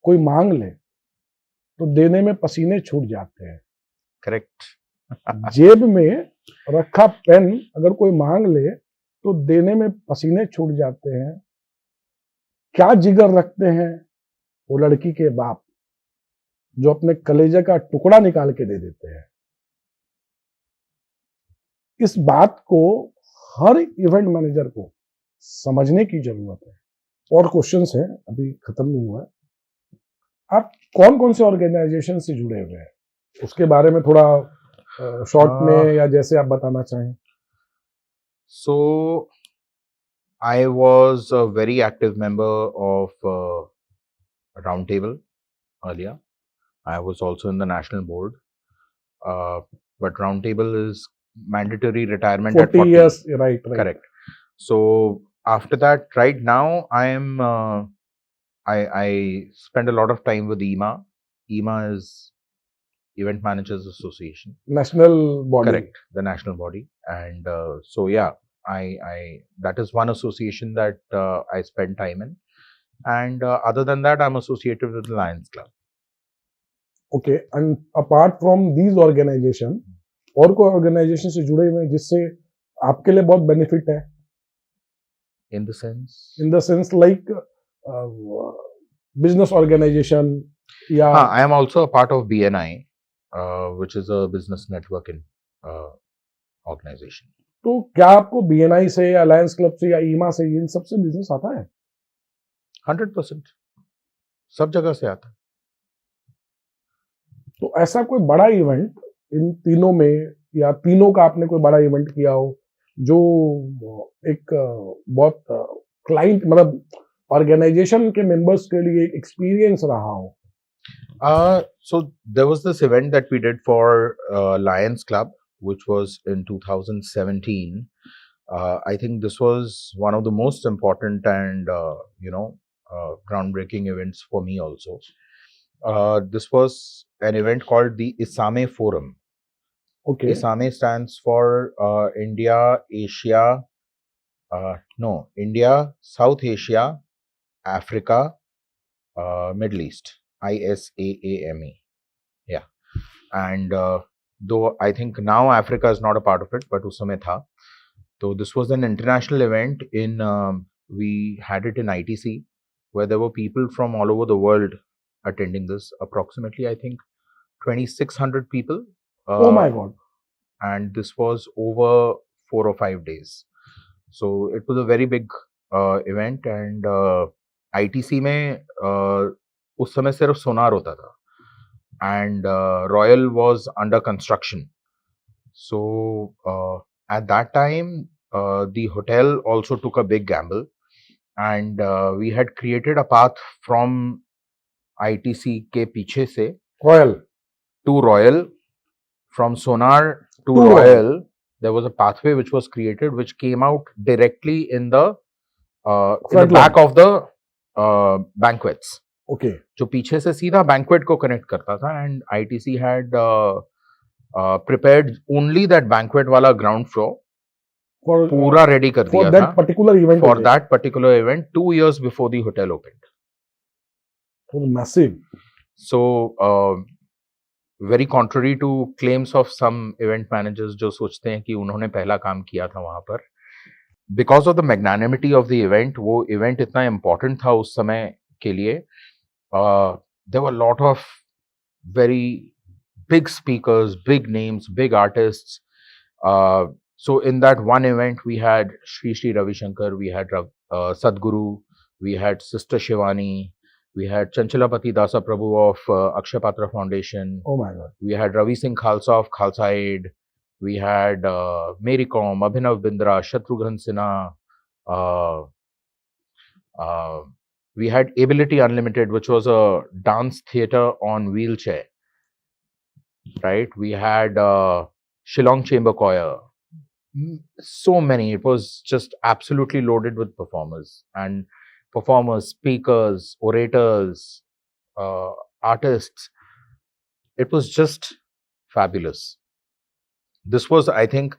B: कोई मांग ले तो देने में पसीने छूट जाते हैं।
A: करेक्ट।
B: जेब में रखा पेन अगर कोई मांग ले तो देने में पसीने छूट जाते हैं। क्या जिगर रखते हैं वो लड़की के बाप जो अपने कलेजे का टुकड़ा निकाल के दे देते हैं। इस बात को हर इवेंट मैनेजर को समझने की जरूरत है। और क्वेश्चंस हैं, अभी खत्म नहीं हुआ है। आप कौन कौन से ऑर्गेनाइजेशन से जुड़े हुए हैं उसके बारे में थोड़ा शॉर्ट में या जैसे आप बताना चाहें।
A: So I was a very active member of Roundtable earlier. I was also in the national board, but Roundtable is mandatory retirement at 40
B: years. Right.
A: Correct. So after that, right now I am I spend a lot of time with EMA. EMA is Event Managers Association,
B: national body.
A: Correct, the national body. And so yeah, I that is one association that I spend time in. And other than that, I'm associated with the Lions Club.
B: Okay, and apart from these organization, और कोई organisation से जुड़े हुए हैं जिससे आपके लिए बहुत बेनिफिट है?
A: In the sense?
B: In the sense like business organization या
A: I am also a part of BNI, which is a business networking organization.
B: तो क्या आपको BNI से या अलायंस क्लब से या ईमा से इन सब से बिजनेस आता है?
A: 100%, सब जगह से आता है।
B: तो ऐसा कोई बड़ा इवेंट इन तीनों में या तीनों का आपने कोई बड़ा इवेंट किया हो जो एक बहुत क्लाइंट मतलब ऑर्गेनाइजेशन के मेंबर्स के लिए एक एक्सपीरियंस रहा हो?
A: So there was this event that we did for Lions Club, which was in 2017. I think this was one of the most important and groundbreaking events for me also. This was an event called the ISAME Forum.
B: Okay.
A: ISAME stands for India, South Asia, Africa, Middle East. ISAAME. Yeah. And though I think now Africa is not a part of it, but us समय था. So this was an international event in, we had it in ITC, where there were people from all over the world attending this. Approximately, I think, 2,600 people.
B: Oh my God.
A: And this was over 4 or 5 days. So it was a very big event. And ITC में उस समय सिर्फ सोनार होता था. And Royal was under construction. So at that time, the hotel also took a big gamble, and we had created a path from ITC के पीछे से
B: Royal
A: to Royal, from Sonar to Royal. There was a pathway which was created, which came out directly in the back of the banquets.
B: Okay.
A: जो पीछे से सीधा banquet को connect करता था. And ITC had prepared only that banquet वाला ground floor पूरा ready कर दिया था for that particular event 2 years before the hotel opened.
B: Massive.
A: So very contrary to claims of some event managers जो सोचते हैं कि उन्होंने पहला काम किया था वहां पर. Because of the magnanimity of the event, वो इवेंट इतना इम्पोर्टेंट था उस समय के लिए. There were a lot of very big speakers, big names, big artists. So in that one event, we had Sri Ravi Shankar, we had Sadhguru, we had Sister Shivani, we had Chanchalapati Dasa Prabhu of Akshapatra Foundation.
B: Oh my God.
A: We had Ravi Singh Khalsa of Khalsa Aid. We had Mary Kom, Abhinav Bindra, Shatrughan Sinha. We had Ability Unlimited, which was a dance theater on wheelchair, right? We had Shillong Chamber Choir. So many. It was just absolutely loaded with performers, speakers, orators, artists. It was just fabulous. This was, I think,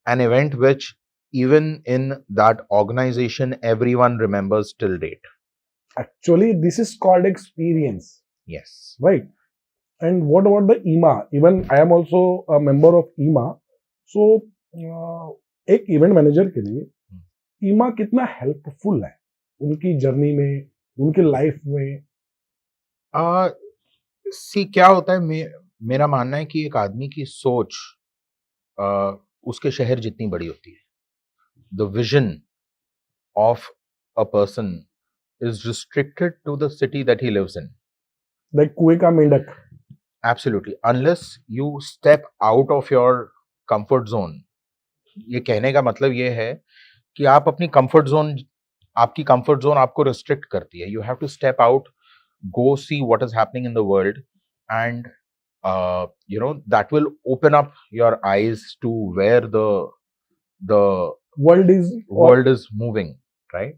A: an event which even in that organization everyone remembers till date.
B: Actually, this is called experience,
A: Yes.
B: right? And what about the EMA? Even I am also a member of EMA. So एक event manager के लिए EMA कितना helpful है उनकी journey में, उनकी life में?
A: सी क्या होता है, मेरा मानना है कि एक आदमी की सोच उसके शहर जितनी बड़ी होती है. The vision of a person is restricted to the city that he lives in.
B: Like कुएं का मेंढक.
A: Absolutely. Unless you step out of your comfort zone. ये कहने का मतलब ये है कि आप अपनी comfort zone, आपकी comfort zone आपको restrict करती है. You have to step out, go see what is happening in the world, and that will open up your eyes to where the world is moving, right?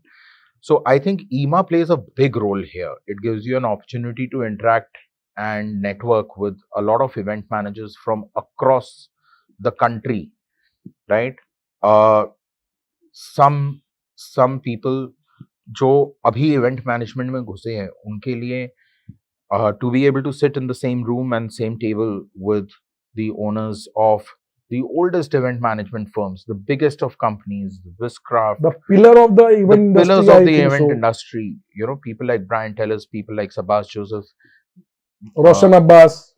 A: So I think EMA plays a big role here. It gives you an opportunity to interact and network with a lot of event managers from across the country, right? Some people जो अभी event management में घुसे हैं, उनके लिए to be able to sit in the same room and same table with the owners of the oldest event management firms, the biggest of companies, Wizcraft,
B: the pillar of the event
A: the pillars
B: industry,
A: of the event industry, people like Brian Tellers, people like Sabas Joseph,
B: Roshan
A: Abbas.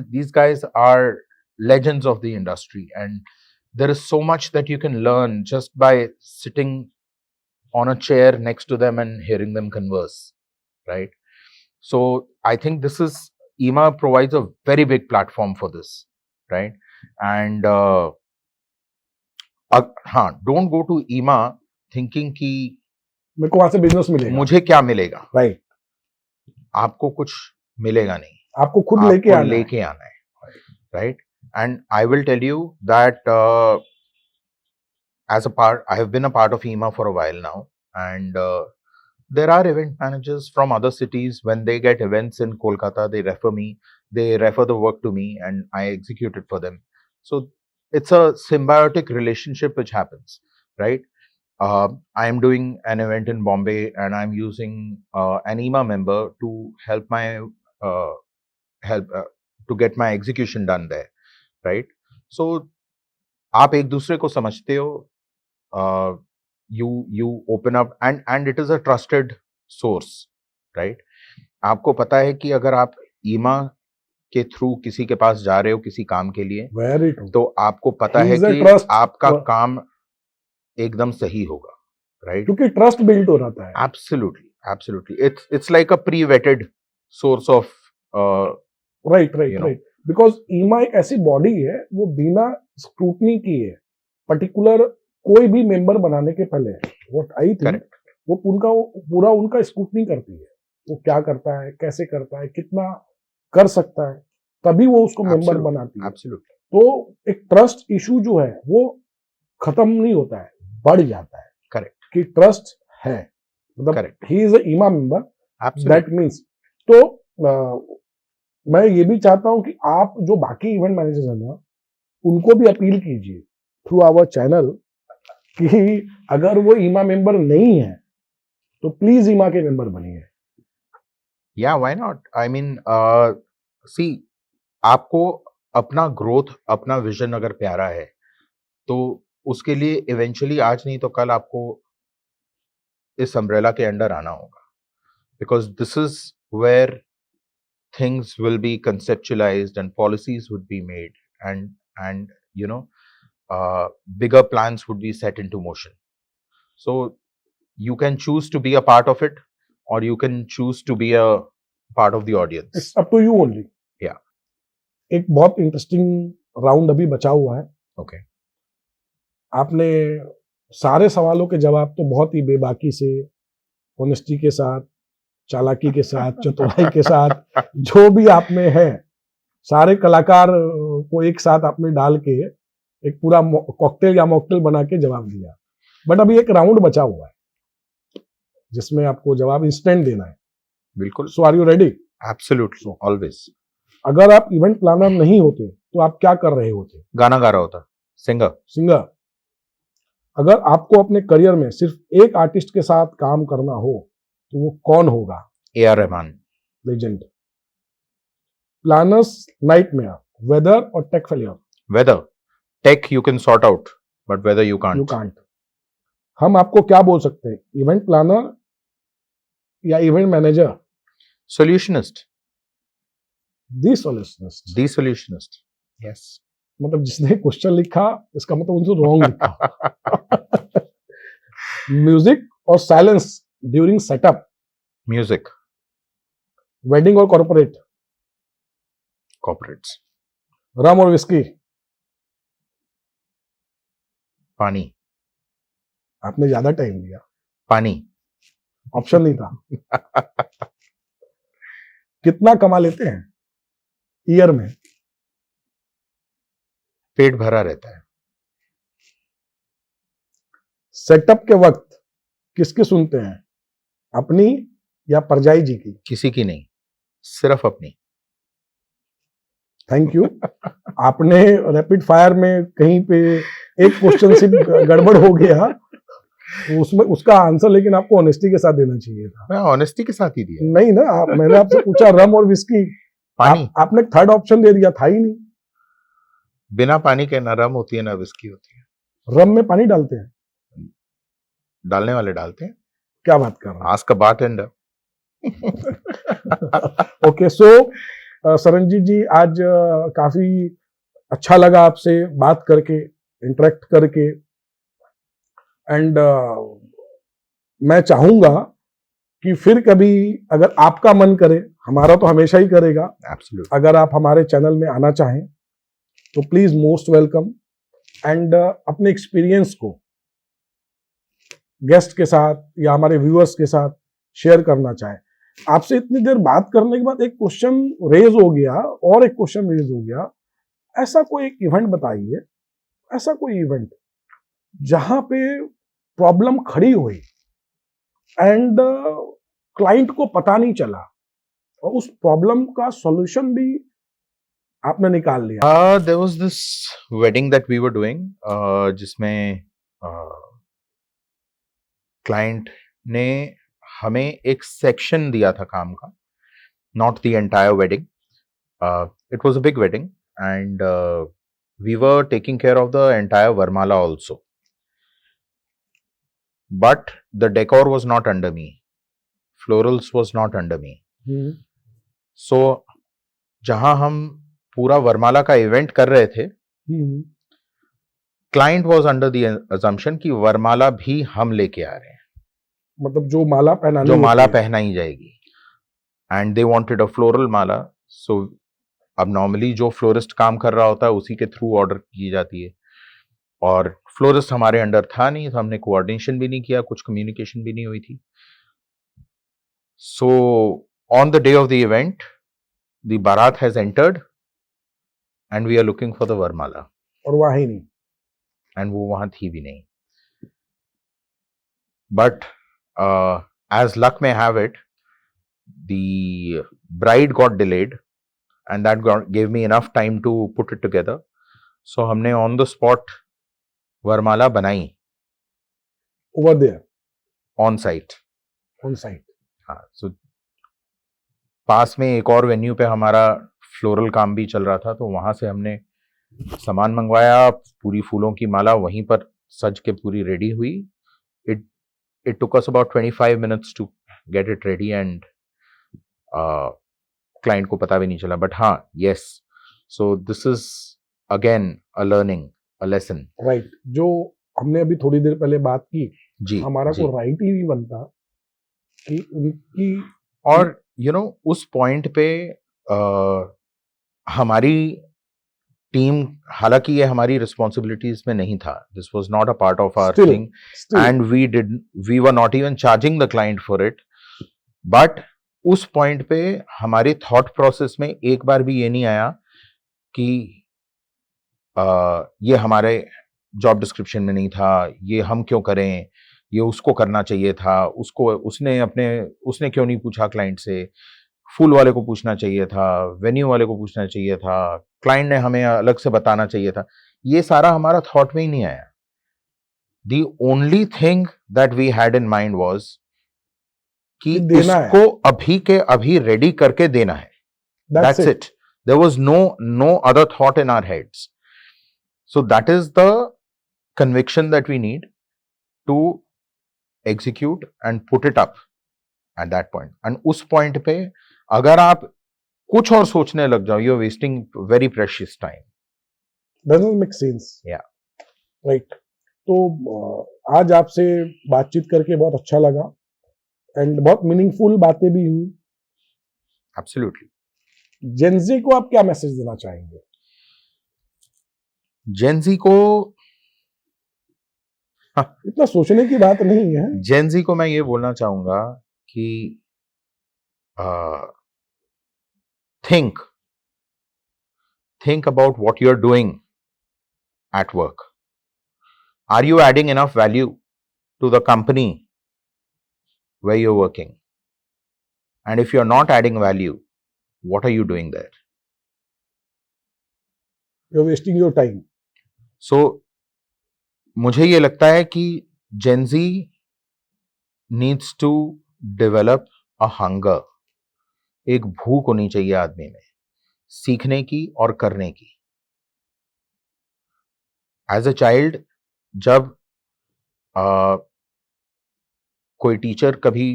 A: These guys are legends of the industry, and there is so much that you can learn just by sitting on a chair next to them and hearing them converse, right? So I think EMA provides a very big platform for this, right? And don't go to EMA thinking कि
B: मेरे को वहां से business मिलेगा,
A: मुझे क्या मिलेगा,
B: right?
A: आपको कुछ मिलेगा नहीं,
B: आपको खुद लेके आना है,
A: right? And I will tell you that I have been a part of EMA for a while now, and there are event managers from other cities. When they get events in Kolkata, they refer the work to me, and I execute it for them. So it's a symbiotic relationship which happens, right? I am doing an event in Bombay, and I'm using an EMA member to help to get my execution done there, right? So आप एक दूसरे को समझते हो, you open up, and it is a trusted source, right? आपको पता है कि अगर आप EMA के थ्रू किसी के पास जा रहे हो किसी काम के लिए, तो आपको पता है कि आपका काम एकदम सही होगा, राइट?
B: क्योंकि ट्रस्ट बिल्ड हो रहता है.
A: Absolutely. It's like a pre-vetted source of
B: right. Because EMA एक ऐसी बॉडी है, वो बिना स्क्रूटनी की है. पर्टिकुलर कोई भी मेंबर बनाने के पहले व्हाट आई थिंक वो पूरा उनका स्क्रूटनी करती है. वो क्या करता है, कैसे करता है, कितना कर सकता है, तभी वो उसको मेंबर बनाती है. तो एक ट्रस्ट इशू जो है वो खत्म नहीं होता है, बढ़ जाता है.
A: करेक्ट.
B: कि ट्रस्ट है, मतलब he is a EMA member, that means. तो मैं ये भी चाहता हूं कि आप जो बाकी इवेंट मैनेजर्स हैं ना, उनको भी अपील कीजिए थ्रू आवर चैनल कि अगर वो EMA मेंबर नहीं है तो प्लीज EMA के मेंबर बनिए.
A: या व्हाई नॉट? आई मीन सी, आपको अपना ग्रोथ, अपना विजन अगर प्यारा है तो उसके लिए इवेंचुअली आज नहीं तो कल आपको इस अम्ब्रेला के अंडर आना होगा, because this is where things will be conceptualized and policies would be made, and bigger plans would be set into motion. So you can choose to be a part of it, or you can choose to be a part of the audience.
B: It's up to you only.
A: Yeah.
B: एक बहुत interesting round अभी बचा हुआ है.
A: Okay.
B: आपने सारे सवालों के जवाब तो बहुत ही बेबाकी से, ऑनेस्टी के साथ, चालाकी के साथ, चतुराई के साथ, जो भी आप में है, सारे कलाकार को एक साथ आपने डाल के एक पूरा कॉकटेल या मॉकटेल बना के जवाब दिया. बट अभी एक राउंड बचा हुआ है जिसमें आपको जवाब इंस्टेंट देना है.
A: बिल्कुल.
B: So are you ready?
A: Absolutely, always.
B: अगर आप इवेंट प्लानर नहीं होते तो आप क्या कर रहे होते?
A: गाना गा रहा होता, सिंगर।
B: सिंगर। अगर आपको अपने करियर में सिर्फ एक आर्टिस्ट के साथ काम करना हो तो वो कौन होगा?
A: AR Rahman.
B: Legend. Planners nightmare, weather और tech failure?
A: Weather. Tech you can sort out, but weather you
B: you
A: can't.
B: Can't. हम आपको क्या बोल सकते हैं, इवेंट प्लानर या event manager?
A: Solutionist.
B: The solutionist.
A: The solutionist, yes.
B: मतलब जिसने क्वेश्चन लिखा इसका मतलब उनसे रॉन्ग लिखा। म्यूजिक और silence during setup?
A: Music.
B: Wedding और कॉर्पोरेट?
A: कॉर्पोरेट्स।
B: रम और विस्की?
A: पानी।
B: आपने ज्यादा टाइम दिया,
A: पानी।
B: ऑप्शन नहीं था। कितना कमा लेते हैं ईयर में?
A: पेट भरा रहता है।
B: सेटअप के वक्त किसकी सुनते हैं, अपनी या परजाई जी की?
A: किसी की नहीं, सिर्फ अपनी।
B: Thank you. आपने रैपिड फायर में कहीं पे एक क्वेश्चन से गड़बड़ हो गया, उसमें उसका आंसर लेकिन आपको ऑनेस्टी के साथ देना चाहिए था।
A: मैं ऑनेस्टी के साथ ही दिया।
B: नहीं ना, मैंने आपसे पूछा रम और विस्की,
A: पानी।
B: आपने थर्ड ऑप्शन दे दिया, था ही नहीं।
A: बिना पानी के ना रम होती है ना विस्की होती है।
B: रम में पानी डालते हैं?
A: डालने वाले डालते हैं।
B: क्या बात कर रहे हैं?
A: Ask a bartender.
B: ओके, सो सरनजीत जी, आज काफी अच्छा लगा आपसे बात करके, इंटरेक्ट करके। एंड मैं चाहूंगा कि फिर कभी अगर आपका मन करे, हमारा तो हमेशा ही करेगा,
A: एब्सोल्युटली,
B: अगर आप हमारे चैनल में आना चाहें तो प्लीज मोस्ट वेलकम। एंड अपने एक्सपीरियंस को गेस्ट के साथ या हमारे व्यूअर्स के साथ शेयर करना चाहें। आपसे इतनी देर बात करने के बाद एक क्वेश्चन रेज हो गया, और एक क्वेश्चन रेज हो गया, ऐसा कोई एक इवेंट बताइए, ऐसा कोई इवेंट जहां पे प्रॉब्लम खड़ी हुई एंड क्लाइंट को पता नहीं चला और उस प्रॉब्लम का सॉल्यूशन भी आपने निकाल लिया।
A: There was this wedding that we were doing, जिसमें क्लाइंट ने हमें एक सेक्शन दिया था काम का, not the entire wedding. It was a big wedding and we were taking care of the entire Varmala also. But the decor was not under me. Florals was not under me. So, जहां हम पूरा वर्माला का event कर रहे थे, client was under the assumption कि वर्माला भी हम लेके आ रहे हैं,
B: मतलब जो माला
A: पहनाई जाएगी, and they wanted a floral माला. सो अब नॉर्मली जो फ्लोरिस्ट काम कर रहा होता है उसी के थ्रू ऑर्डर की जाती है, और फ्लोरिस्ट हमारे अंडर था नहीं, तो हमने कोऑर्डिनेशन भी नहीं किया, कुछ कम्युनिकेशन भी नहीं हुई थी. So on the day of the event the baraat has entered and we are looking for the varmala,
B: और वहां ही नहीं,
A: एंड वो वहां थी भी नहीं. But as luck may have it, the bride got delayed and that gave me enough time to put it together. So हमने on the spot वरमाला बनाई,
B: over there,
A: on site.
B: हाँ,
A: so पास में एक और वेन्यू पे हमारा फ्लोरल काम भी चल रहा था, तो वहां से हमने सामान मंगवाया, पूरी फूलों की माला वहीं पर सज के पूरी रेडी हुई. It took us about 25 minutes to get it ready and client को पता भी नहीं चला. बट हाँ, yes, so this is again a learning, a lesson.
B: Right. जो हमने अभी थोड़ी देर पहले बात की,
A: जी,
B: हमारा
A: जी.
B: को राइट ही नहीं बनता कि उनकी,
A: और यू नो उस पॉइंट पे हमारी टीम, हालांकि ये हमारी रिस्पॉन्सिबिलिटीज में नहीं था, this was not a part of our thing, and we were not even charging the client for it. But उस पॉइंट पे हमारे थॉट प्रोसेस में एक बार भी ये नहीं आया कि ये हमारे जॉब डिस्क्रिप्शन में नहीं था, ये हम क्यों करें, ये उसको करना चाहिए था, उसने क्यों नहीं पूछा क्लाइंट से. फूल वाले को पूछना चाहिए था, वेन्यू वाले को पूछना चाहिए था, क्लाइंट ने हमें अलग से बताना चाहिए था, ये सारा हमारा थॉट में ही नहीं आया. The only thing that we had in mind was कि
B: कि देना है.
A: इसको अभी के अभी रेडी करके देना है. That's it. There was no other thought in our heads. So that is the conviction that we need to execute and put it up at that point. And उस point पे अगर आप कुछ और सोचने लग जाओ, you're wasting very precious time.
B: Doesn't make sense.
A: Yeah.
B: Right. तो आज आपसे बातचीत करके बहुत अच्छा लगा एंड बहुत मीनिंगफुल बातें भी हुई.
A: Absolutely.
B: जेनजी को आप क्या मैसेज देना चाहेंगे?
A: जेनजी को
B: इतना सोचने की बात नहीं है.
A: जेनजी को मैं ये बोलना चाहूंगा कि think about what you're doing at work. Are you adding enough value to the company where you're working? And if you're not adding value, what are you doing there?
B: You're wasting your time.
A: So मुझे ये लगता है कि Gen Z needs to develop a hunger. एक भूख होनी चाहिए आदमी में सीखने की और करने की. As a child, जब कोई टीचर कभी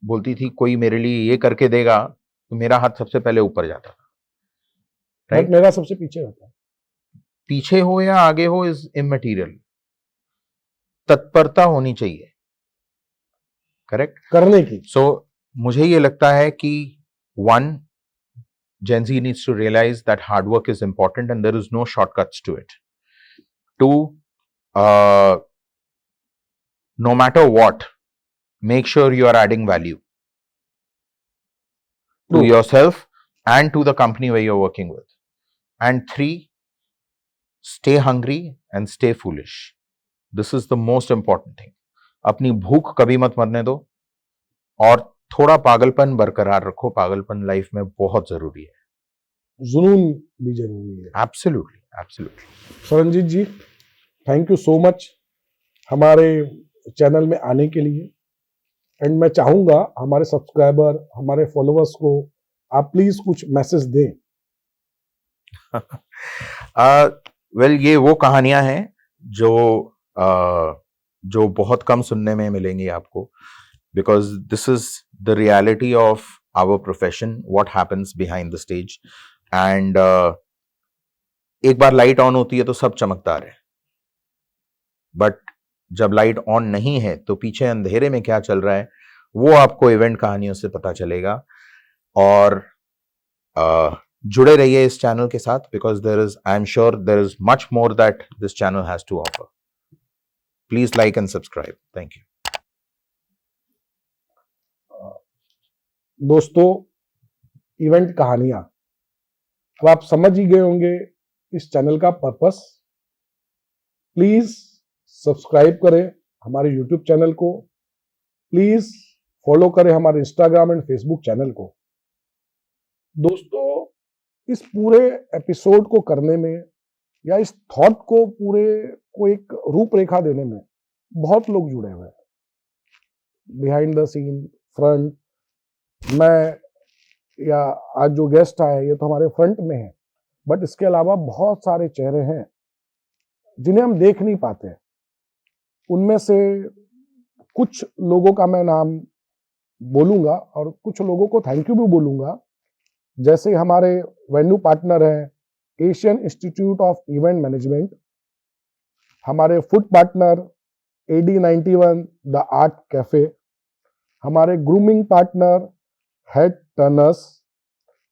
A: बोलती थी कोई मेरे लिए ये करके देगा तो मेरा हाथ सबसे पहले ऊपर जाता था.
B: राइट. मेरा सबसे पीछे होता है.
A: पीछे हो या आगे हो इज इमैटेरियल. तत्परता होनी चाहिए. करेक्ट.
B: करने की.
A: सो मुझे ये लगता है कि one, Gen Z needs to realize that hard work is important and there is no shortcuts to it. Two, no matter what, make sure you are adding value to yourself and to the company where you're working with. And three, stay hungry and stay foolish. This is the most important thing. अपनी भूख कभी मत मरने दो और थोड़ा पागलपन बरकरार रखो. पागलपन लाइफ में बहुत जरूरी है.
B: जुनून भी जरूरी है.
A: Absolutely, absolutely.
B: Swaranjit ji, thank you so much हमारे चैनल में आने के लिए. एंड मैं चाहूंगा हमारे सब्सक्राइबर, हमारे फॉलोअर्स को आप प्लीज कुछ मैसेज दें.
A: वेल, ये वो कहानियां हैं जो बहुत कम सुनने में मिलेंगी आपको, because this is the reality of our profession, what happens behind the stage. And एक बार लाइट ऑन होती है तो सब चमकदार है, बट जब लाइट ऑन नहीं है तो पीछे अंधेरे में क्या चल रहा है वो आपको इवेंट कहानियों से पता चलेगा. और जुड़े रहिए इस चैनल के साथ, because there is, I am sure there is much more that this channel has to offer. Please like and subscribe. Thank you.
B: दोस्तों, इवेंट कहानियां, अब आप समझ ही गए होंगे इस चैनल का पर्पस. प्लीज सब्सक्राइब करें हमारे यूट्यूब चैनल को. प्लीज फॉलो करें हमारे इंस्टाग्राम एंड फेसबुक चैनल को. दोस्तों, इस पूरे एपिसोड को करने में या इस थॉट को पूरे को एक रूपरेखा देने में बहुत लोग जुड़े हुए हैं. बिहाइंड द सीन, फ्रंट, मैं या आज जो गेस्ट आए ये तो हमारे फ्रंट में है, बट इसके अलावा बहुत सारे चेहरे हैं जिन्हें हम देख नहीं पाते. उनमें से कुछ लोगों का मैं नाम बोलूंगा और कुछ लोगों को थैंक यू भी बोलूंगा. जैसे हमारे वेन्यू पार्टनर हैं Asian Institute of Event Management, हमारे food partner AD91 the Art Cafe, हमारे grooming partner Head Turners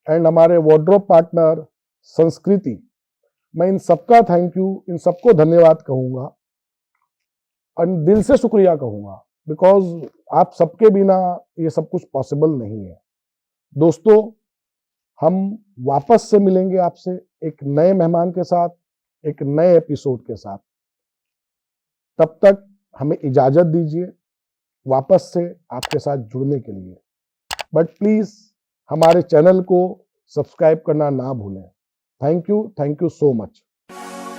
B: and हमारे वार्डरोब पार्टनर संस्कृति. मैं इन सबका थैंक यू, इन सबको धन्यवाद कहूंगा और दिल से शुक्रिया कहूंगा, बिकॉज आप सबके बिना ये सब कुछ पॉसिबल नहीं है. दोस्तों, हम वापस से मिलेंगे आपसे एक नए मेहमान के साथ, एक नए एपिसोड के साथ. तब तक हमें इजाजत दीजिए वापस से आपके साथ जुड़ने के लिए. बट प्लीज हमारे चैनल को सब्सक्राइब करना ना भूलें। Thank you so much.